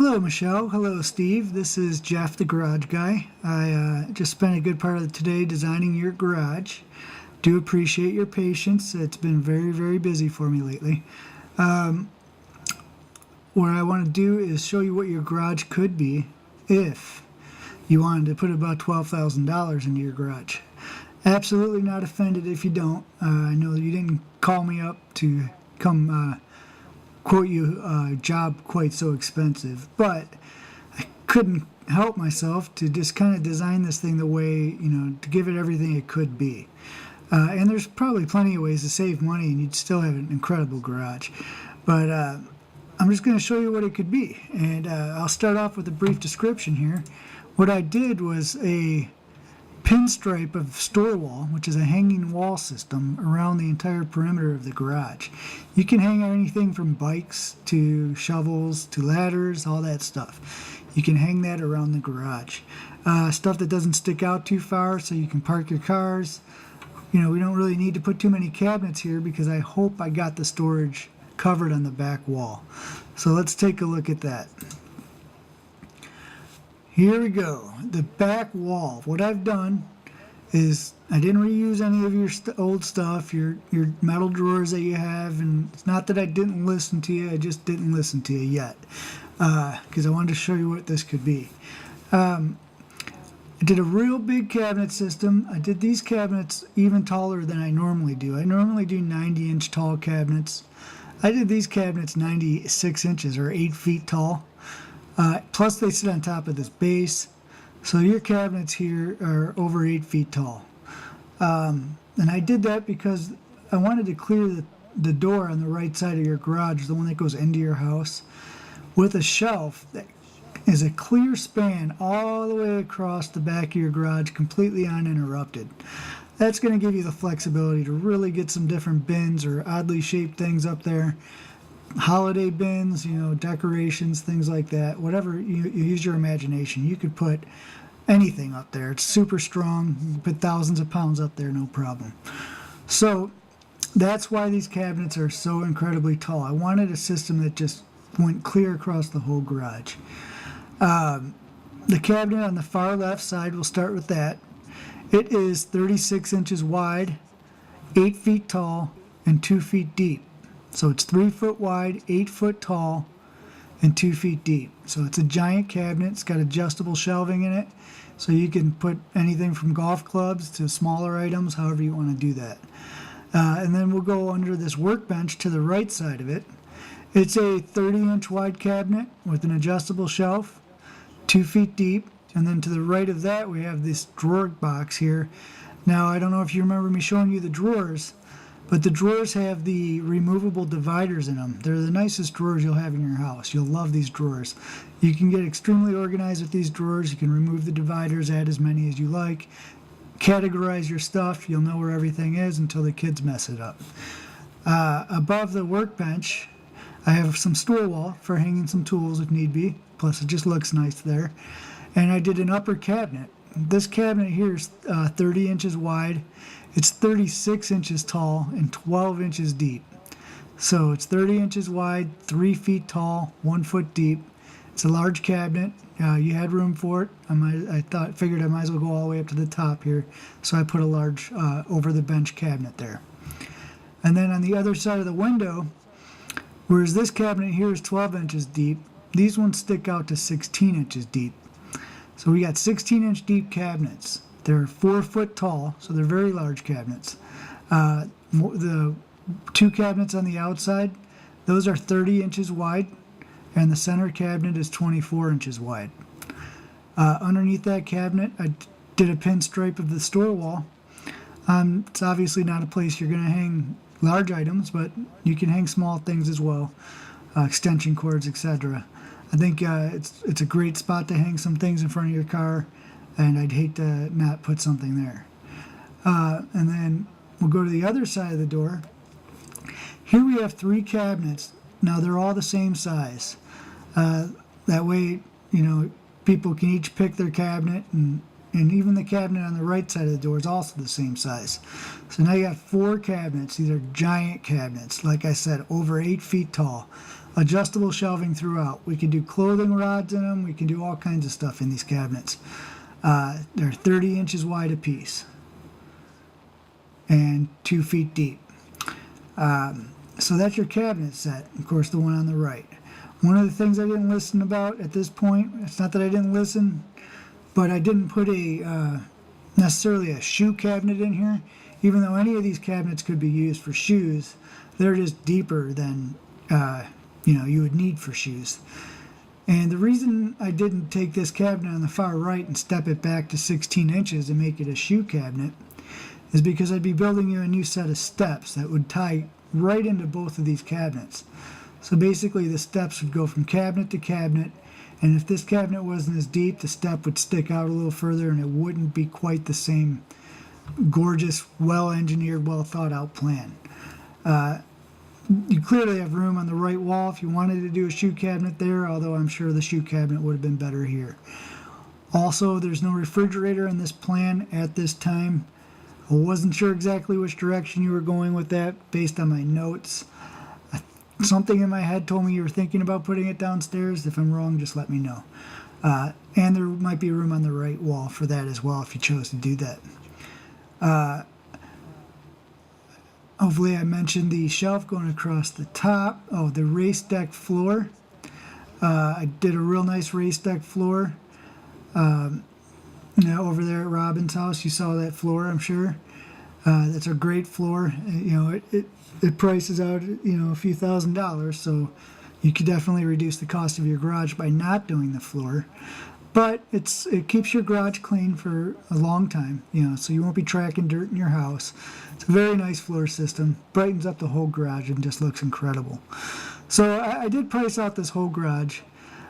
Hello, Michelle. Hello, Steve. This is Jeff, the garage guy. I just spent a good part of today designing your garage. Do appreciate your patience. It's been very, very busy for me lately. What I want to do is show you what your garage could be if you wanted to put about $12,000 into your garage. Absolutely not offended if you don't. I know you didn't call me up to come quote you a job quite so expensive, but I couldn't help myself to just kind of design this thing the way, to give it everything it could be. And there's probably plenty of ways to save money and you'd still have an incredible garage. But I'm just going to show you what it could be. And I'll start off with a brief description here. What I did was a pinstripe of store wall, which is a hanging wall system around the entire perimeter of the garage. You can hang anything from bikes to shovels to ladders, all that stuff. You can hang that around the garage. Stuff that doesn't stick out too far so you can park your cars. We don't really need to put too many cabinets here because I hope I got the storage covered on the back wall. So let's take a look at that. Here we go, the back wall. What I've done is I didn't reuse any of your old stuff, your metal drawers that you have, and it's not that I didn't listen to you, I just didn't listen to you yet, because I wanted to show you what this could be. I did a real big cabinet system. I did these cabinets even taller than I normally do. I normally do 90-inch tall cabinets. I did these cabinets 96 inches or 8 feet tall. Plus they sit on top of this base, so your cabinets here are over 8 feet tall. And I did that because I wanted to clear the door on the right side of your garage, the one that goes into your house, with a shelf that is a clear span all the way across the back of your garage, completely uninterrupted. That's going to give you the flexibility to really get some different bins or oddly shaped things up there. Holiday bins, decorations, things like that. Whatever, you use your imagination. You could put anything up there. It's super strong. You can put thousands of pounds up there, no problem. So that's why these cabinets are so incredibly tall. I wanted a system that just went clear across the whole garage. The cabinet on the far left side, we'll start with that. It is 36 inches wide, 8 feet tall, and 2 feet deep. So it's 3 foot wide, 8 foot tall, and 2 feet deep. So it's a giant cabinet. It's got adjustable shelving in it. So you can put anything from golf clubs to smaller items, however you want to do that. And then we'll go under this workbench to the right side of it. It's a 30-inch wide cabinet with an adjustable shelf, 2 feet deep. And then to the right of that, we have this drawer box here. Now, I don't know if you remember me showing you the drawers, but the drawers have the removable dividers in them. They're the nicest drawers you'll have in your house. You'll love these drawers. You can get extremely organized with these drawers. You can remove the dividers, add as many as you like, categorize your stuff. You'll know where everything is until the kids mess it up. Above the workbench, I have some store wall for hanging some tools if need be. Plus, it just looks nice there. And I did an upper cabinet. This cabinet here is 30 inches wide. It's 36 inches tall and 12 inches deep. So it's 30 inches wide, 3 feet tall, 1 foot deep. It's a large cabinet. You had room for it. Figured I might as well go all the way up to the top here. So I put a large over the bench cabinet there. And then on the other side of the window, whereas this cabinet here is 12 inches deep, these ones stick out to 16 inches deep. So we got 16-inch deep cabinets. They're 4 foot tall, so they're very large cabinets. The two cabinets on the outside, those are 30 inches wide, and the center cabinet is 24 inches wide. Underneath that cabinet, I did a pinstripe of the store wall. It's obviously not a place you're going to hang large items, but you can hang small things as well, extension cords, etc. I think it's a great spot to hang some things in front of your car, and I'd hate to not put something there. And then we'll go to the other side of the door. Here we have 3 cabinets. Now they're all the same size. That way, people can each pick their cabinet and and even the cabinet on the right side of the door is also the same size. So now you got 4 cabinets. These are giant cabinets, like I said, over 8 feet tall. Adjustable shelving throughout. We can do clothing rods in them. We can do all kinds of stuff in these cabinets. They're 30 inches wide apiece and 2 feet deep. So that's your cabinet set, of course, the one on the right. One of the things I didn't listen about at this point, it's not that I didn't listen, but I didn't put necessarily a shoe cabinet in here. Even though any of these cabinets could be used for shoes, they're just deeper than you would need for shoes. And the reason I didn't take this cabinet on the far right and step it back to 16 inches and make it a shoe cabinet is because I'd be building you a new set of steps that would tie right into both of these cabinets. So basically the steps would go from cabinet to cabinet, and if this cabinet wasn't as deep, the step would stick out a little further and it wouldn't be quite the same gorgeous, well-engineered, well-thought-out plan. You clearly have room on the right wall if you wanted to do a shoe cabinet there, although I'm sure the shoe cabinet would have been better here. Also, there's no refrigerator in this plan at this time. I wasn't sure exactly which direction you were going with that based on my notes. Something in my head told me you were thinking about putting it downstairs. If I'm wrong, just let me know. And there might be room on the right wall for that as well if you chose to do that. Hopefully I mentioned the shelf going across the top. Oh, the raised deck floor. I did a real nice raised deck floor. Over there at Robin's house, you saw that floor, I'm sure. That's a great floor. It prices out, a few $1,000s, so you could definitely reduce the cost of your garage by not doing the floor. But it keeps your garage clean for a long time, so you won't be tracking dirt in your house. It's a very nice floor system, brightens up the whole garage and just looks incredible. So I did price out this whole garage.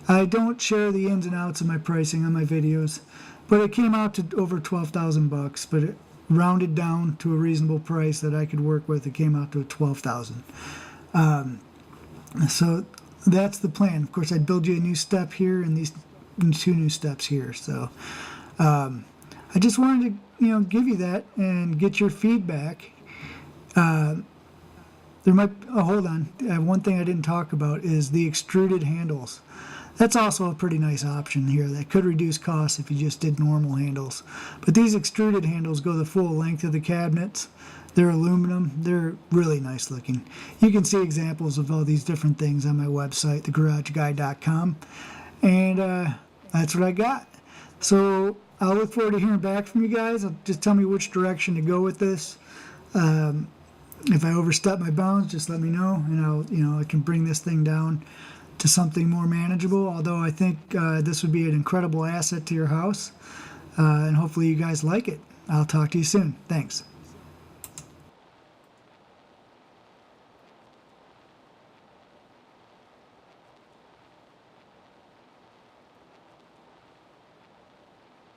I don't share the ins and outs of my pricing on my videos, but it came out to over $12,000, but it rounded down to a reasonable price that I could work with. It came out to $12,000. So that's the plan. Of course, I'd build you a new step here and these 2 new steps here. So I just wanted to give you that and get your feedback. Hold on. One thing I didn't talk about is the extruded handles. That's also a pretty nice option here that could reduce costs if you just did normal handles. But these extruded handles go the full length of the cabinets. They're aluminum. They're really nice looking. You can see examples of all these different things on my website, thegarageguy.com. And that's what I got. So I'll look forward to hearing back from you guys. Just tell me which direction to go with this. If I overstep my bounds, just let me know, and I can bring this thing down to something more manageable. Although I think this would be an incredible asset to your house, and hopefully you guys like it. I'll talk to you soon. Thanks.